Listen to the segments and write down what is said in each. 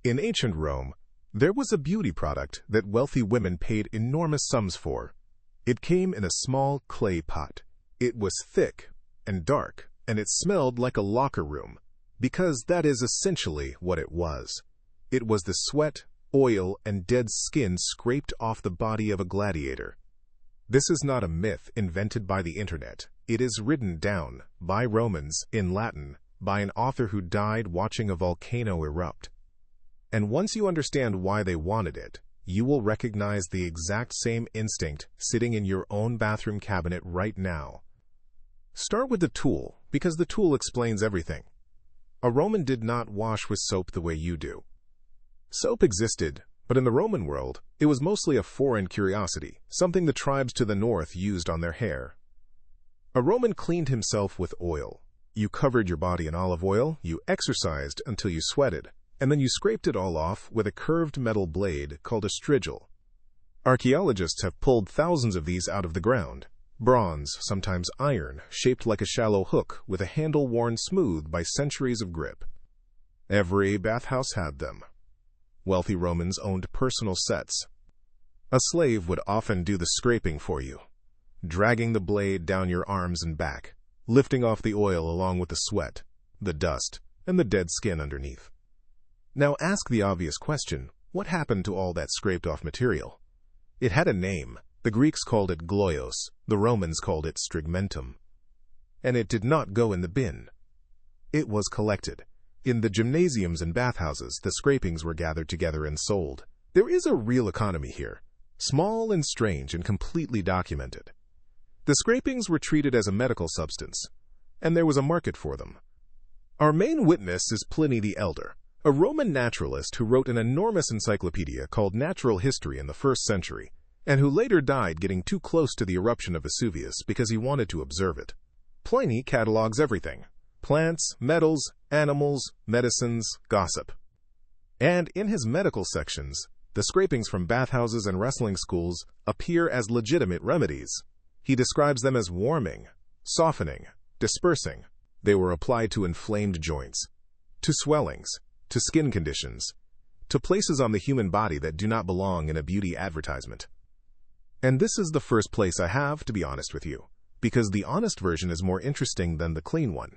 In ancient Rome, there was a beauty product that wealthy women paid enormous sums for. It came in a small clay pot. It was thick and dark, and it smelled like a locker room, because that is essentially what it was. It was the sweat, oil, and dead skin scraped off the body of a gladiator. This is not a myth invented by the internet. It is written down by Romans in Latin by an author who died watching a volcano erupt. And once you understand why they wanted it, you will recognize the exact same instinct sitting in your own bathroom cabinet right now. Start with the tool, because the tool explains everything. A Roman did not wash with soap the way you do. Soap existed, but in the Roman world, it was mostly a foreign curiosity, something the tribes to the north used on their hair. A Roman cleaned himself with oil. You covered your body in olive oil, you exercised until you sweated, and then you scraped it all off with a curved metal blade called a strigil. Archaeologists have pulled thousands of these out of the ground. Bronze, sometimes iron, shaped like a shallow hook with a handle worn smooth by centuries of grip. Every bathhouse had them. Wealthy Romans owned personal sets. A slave would often do the scraping for you, dragging the blade down your arms and back, lifting off the oil along with the sweat, the dust, and the dead skin underneath. Now ask the obvious question, what happened to all that scraped-off material? It had a name. The Greeks called it gloios, the Romans called it strigmentum. And it did not go in the bin. It was collected. In the gymnasiums and bathhouses, the scrapings were gathered together and sold. There is a real economy here, small and strange and completely documented. The scrapings were treated as a medical substance, and there was a market for them. Our main witness is Pliny the Elder, a Roman naturalist who wrote an enormous encyclopedia called Natural History in the 1st century, and who later died getting too close to the eruption of Vesuvius because he wanted to observe it. Pliny catalogs everything: plants, metals, animals, medicines, gossip. And in his medical sections, the scrapings from bathhouses and wrestling schools appear as legitimate remedies. He describes them as warming, softening, dispersing. They were applied to inflamed joints, to swellings, to skin conditions, to places on the human body that do not belong in a beauty advertisement. And this is the first place I have, to be honest with you, because the honest version is more interesting than the clean one.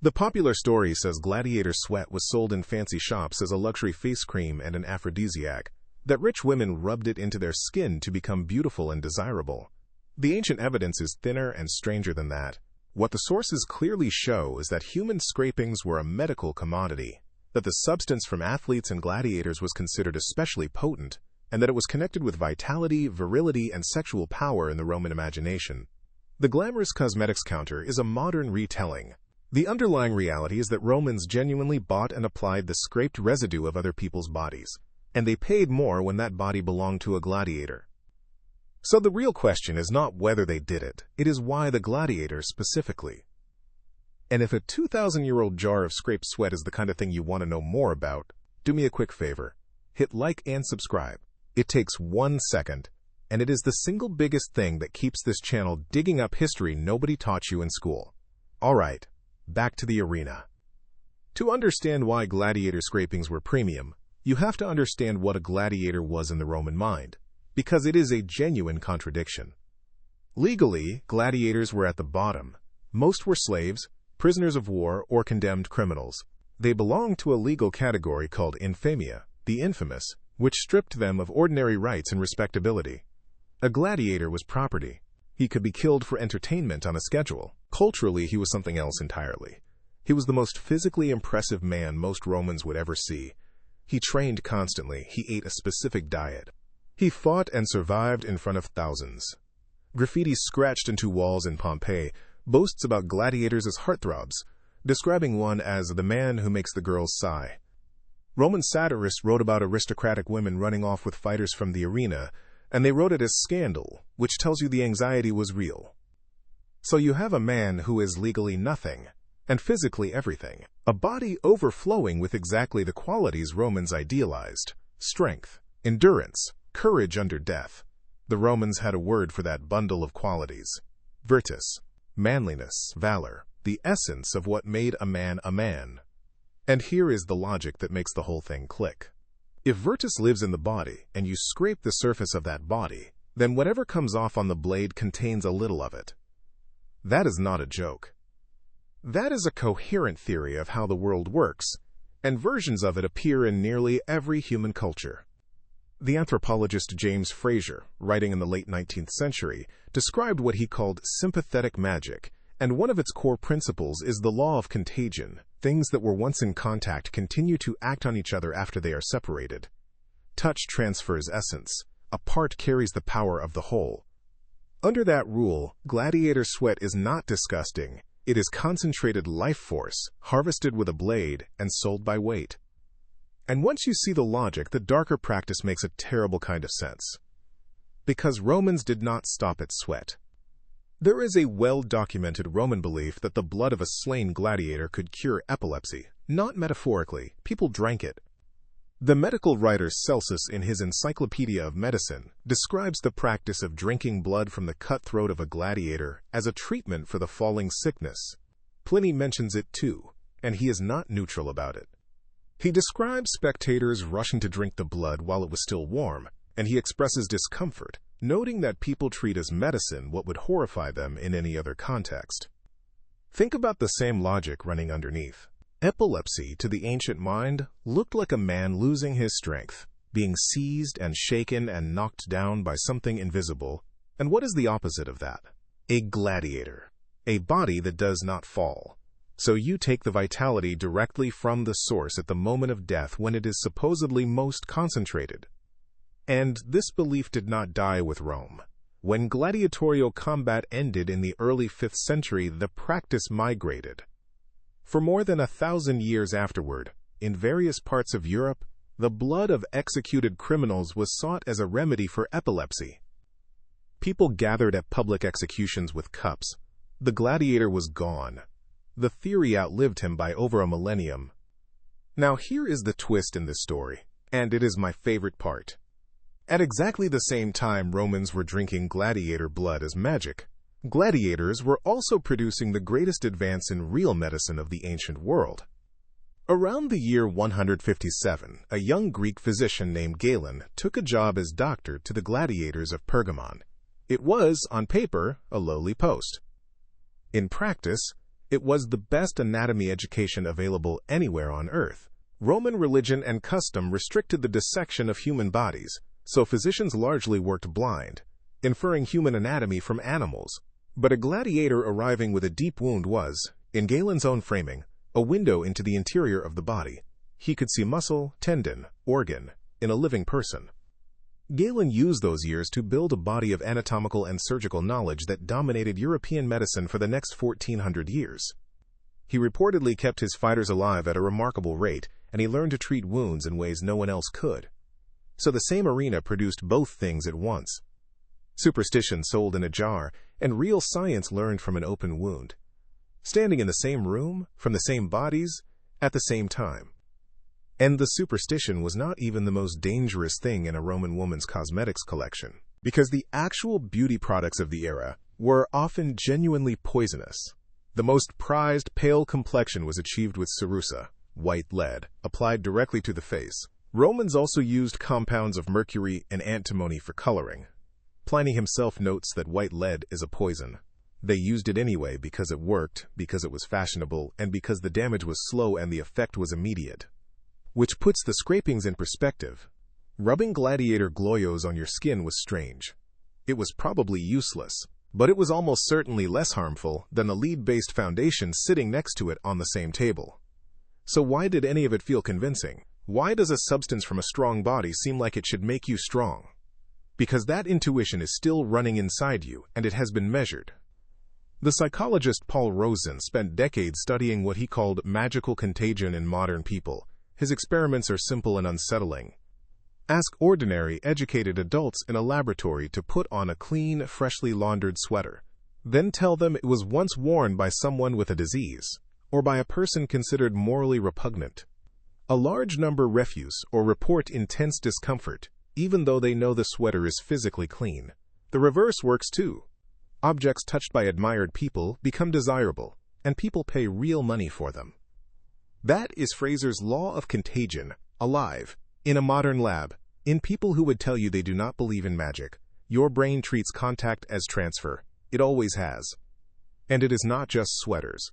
The popular story says gladiator sweat was sold in fancy shops as a luxury face cream and an aphrodisiac, that rich women rubbed it into their skin to become beautiful and desirable. The ancient evidence is thinner and stranger than that. What the sources clearly show is that human scrapings were a medical commodity, that the substance from athletes and gladiators was considered especially potent, and that it was connected with vitality, virility, and sexual power in the Roman imagination. The glamorous cosmetics counter is a modern retelling. The underlying reality is that Romans genuinely bought and applied the scraped residue of other people's bodies, and they paid more when that body belonged to a gladiator. So the real question is not whether they did it, it is why the gladiator specifically. And if a 2,000-year-old jar of scraped sweat is the kind of thing you want to know more about, do me a quick favor. Hit like and subscribe. It takes 1 second, and it is the single biggest thing that keeps this channel digging up history nobody taught you in school. Alright, back to the arena. To understand why gladiator scrapings were premium, you have to understand what a gladiator was in the Roman mind, because it is a genuine contradiction. Legally, gladiators were at the bottom. Most were slaves, prisoners of war, or condemned criminals. They belonged to a legal category called infamia, the infamous, which stripped them of ordinary rights and respectability. A gladiator was property. He could be killed for entertainment on a schedule. Culturally, he was something else entirely. He was the most physically impressive man most Romans would ever see. He trained constantly. He ate a specific diet. He fought and survived in front of thousands. Graffiti scratched into walls in Pompeii boasts about gladiators as heartthrobs, describing one as the man who makes the girls sigh. Roman satirists wrote about aristocratic women running off with fighters from the arena, and they wrote it as scandal, which tells you the anxiety was real. So you have a man who is legally nothing, and physically everything. A body overflowing with exactly the qualities Romans idealized: strength, endurance, courage under death. The Romans had a word for that bundle of qualities: virtus, manliness, valor, the essence of what made a man a man. And here is the logic that makes the whole thing click. If Virtus lives in the body and you scrape the surface of that body, then whatever comes off on the blade contains a little of it. That is not a joke. That is a coherent theory of how the world works, and versions of it appear in nearly every human culture. The anthropologist James Frazer, writing in the late 19th century, described what he called sympathetic magic, and one of its core principles is the law of contagion. Things that were once in contact continue to act on each other after they are separated. Touch transfers essence. A part carries the power of the whole. Under that rule, gladiator sweat is not disgusting. It is concentrated life force, harvested with a blade and sold by weight. And once you see the logic, the darker practice makes a terrible kind of sense. Because Romans did not stop at sweat. There is a well-documented Roman belief that the blood of a slain gladiator could cure epilepsy. Not metaphorically, people drank it. The medical writer Celsus, in his Encyclopedia of Medicine, describes the practice of drinking blood from the cut throat of a gladiator as a treatment for the falling sickness. Pliny mentions it too, and he is not neutral about it. He describes spectators rushing to drink the blood while it was still warm, and he expresses discomfort, noting that people treat as medicine what would horrify them in any other context. Think about the same logic running underneath. Epilepsy, to the ancient mind, looked like a man losing his strength, being seized and shaken and knocked down by something invisible. And what is the opposite of that? A gladiator, a body that does not fall. So you take the vitality directly from the source at the moment of death when it is supposedly most concentrated. And this belief did not die with Rome. When gladiatorial combat ended in the early 5th century, the practice migrated. For more than 1,000 years afterward, in various parts of Europe, the blood of executed criminals was sought as a remedy for epilepsy. People gathered at public executions with cups. The gladiator was gone. The theory outlived him by over a millennium. Now here is the twist in this story, and it is my favorite part. At exactly the same time Romans were drinking gladiator blood as magic, gladiators were also producing the greatest advance in real medicine of the ancient world. Around the year 157, a young Greek physician named Galen took a job as doctor to the gladiators of Pergamon. It was, on paper, a lowly post. In practice, it was the best anatomy education available anywhere on Earth. Roman religion and custom restricted the dissection of human bodies, so physicians largely worked blind, inferring human anatomy from animals. But a gladiator arriving with a deep wound was, in Galen's own framing, a window into the interior of the body. He could see muscle, tendon, organ, in a living person. Galen used those years to build a body of anatomical and surgical knowledge that dominated European medicine for the next 1,400 years. He reportedly kept his fighters alive at a remarkable rate, and he learned to treat wounds in ways no one else could. So the same arena produced both things at once. Superstition sold in a jar, and real science learned from an open wound. Standing in the same room, from the same bodies, at the same time. And the superstition was not even the most dangerous thing in a Roman woman's cosmetics collection, because the actual beauty products of the era were often genuinely poisonous. The most prized pale complexion was achieved with cerussa, white lead, applied directly to the face. Romans also used compounds of mercury and antimony for coloring. Pliny himself notes that white lead is a poison. They used it anyway because it worked, because it was fashionable, and because the damage was slow and the effect was immediate. Which puts the scrapings in perspective. Rubbing gladiator gloyos on your skin was strange. It was probably useless, but it was almost certainly less harmful than the lead-based foundation sitting next to it on the same table. So why did any of it feel convincing? Why does a substance from a strong body seem like it should make you strong? Because that intuition is still running inside you, and it has been measured. The psychologist Paul Rozin spent decades studying what he called magical contagion in modern people. His experiments are simple and unsettling. Ask ordinary, educated adults in a laboratory to put on a clean, freshly laundered sweater. Then tell them it was once worn by someone with a disease, or by a person considered morally repugnant. A large number refuse or report intense discomfort, even though they know the sweater is physically clean. The reverse works too. Objects touched by admired people become desirable, and people pay real money for them. That is Frazer's law of contagion, alive, in a modern lab. In people who would tell you they do not believe in magic, your brain treats contact as transfer. It always has. And it is not just sweaters.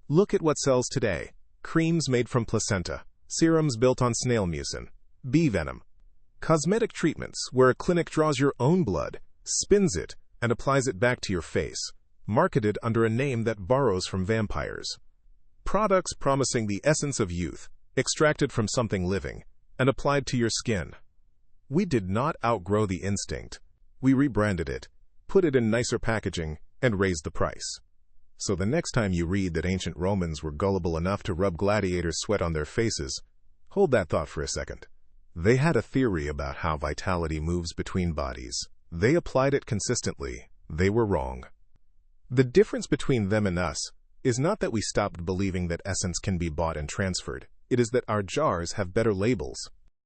Look at what sells today. Creams made from placenta, serums built on snail mucin, bee venom, cosmetic treatments where a clinic draws your own blood, spins it, and applies it back to your face, marketed under a name that borrows from vampires. Products promising the essence of youth, extracted from something living, and applied to your skin. We did not outgrow the instinct. We rebranded it, put it in nicer packaging, and raised the price. So the next time you read that ancient Romans were gullible enough to rub gladiators' sweat on their faces, hold that thought for a second. They had a theory about how vitality moves between bodies. They applied it consistently. They were wrong. The difference between them and us is not that we stopped believing that essence can be bought and transferred. It is that our jars have better labels,